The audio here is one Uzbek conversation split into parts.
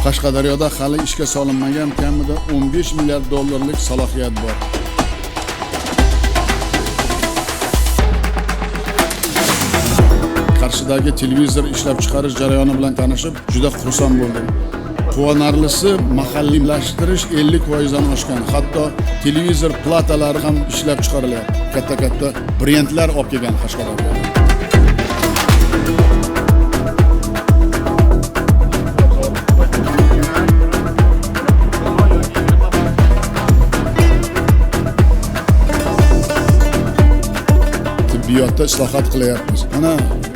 Qashqadaryoda hali ishga solinmagan kamida 15 milliard dollarlik salohiyat bor. Qarshidagi televizor ishlab chiqarish jarayoni bilan tanishib, juda xursand bo'ldim. Quvonarlisi, mahalliylashtirish 50% dan oshgan. Hatto televizor platalari ham ishlab chiqarilyapti. Katta-katta brendlar olib kelgan Qashqadaryoga. Tibbiyotda islohot qilyapmiz. Mana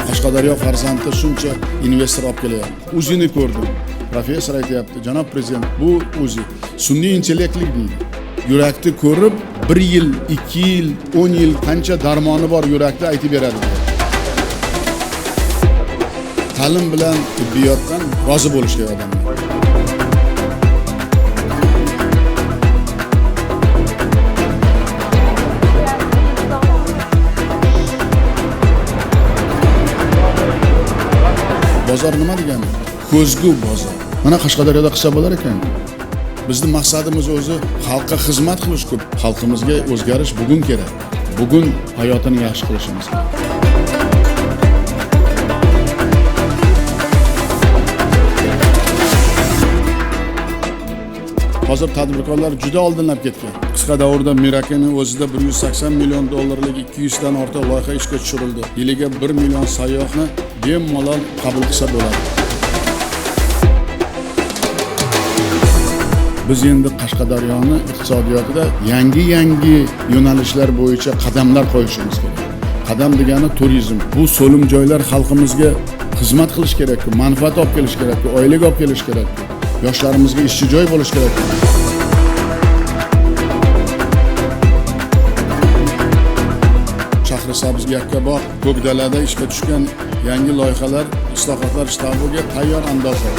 Qashqadaryo farzandi shuncha investor olib kelyapti. O'zini ko'rdim. Professor aytayapti, janob prezident, bu o'zi sun'iy intellektlik deydi. Yurakni ko'rib 1 yil, 2 yil, 10 yil qancha darmoni bor yurakda aytib beradi. Ta'lim bilan tibbiyotdan rozi bo'lish kerak odamlar. Bozor nima degani? Ko'zgu bozor. Mana Qashqadaryoda qilsa bo'lar ekan. Bizning maqsadimiz o'zi xalqqa xizmat qilish-ku. Xalqimizga o'zgarish bugun kerak. Bugun hayotini yaxshi qilishimiz kerak. Hozir tadbirkorlar juda oldinlab ketgan. Qisqa davrda Mirakining o'zida 180 million dollarlik 200 dan ortiq loyiha ishga tushirildi. Yiliga 1 million sayyohni bemalol qabul qilsa bo'ladi. Biz endi Qashqadaryoni iqtisodiyotida yangi yo'nalishlar bo'yicha qadamlar qo'yishimiz kerak. Qadam degani turizm. Bu so'lim joylar xalqimizga xizmat qilish kerak, manfaat olib kelish kerak, oilaga olib kelish kerak. Yoshlarimizga ishchi joy bo'lish kerak. Shahrisabz Yakkabog' Ko'kdalada ishga tushgan yangi loyihalar islohotlar shtabiga tayyor andoza.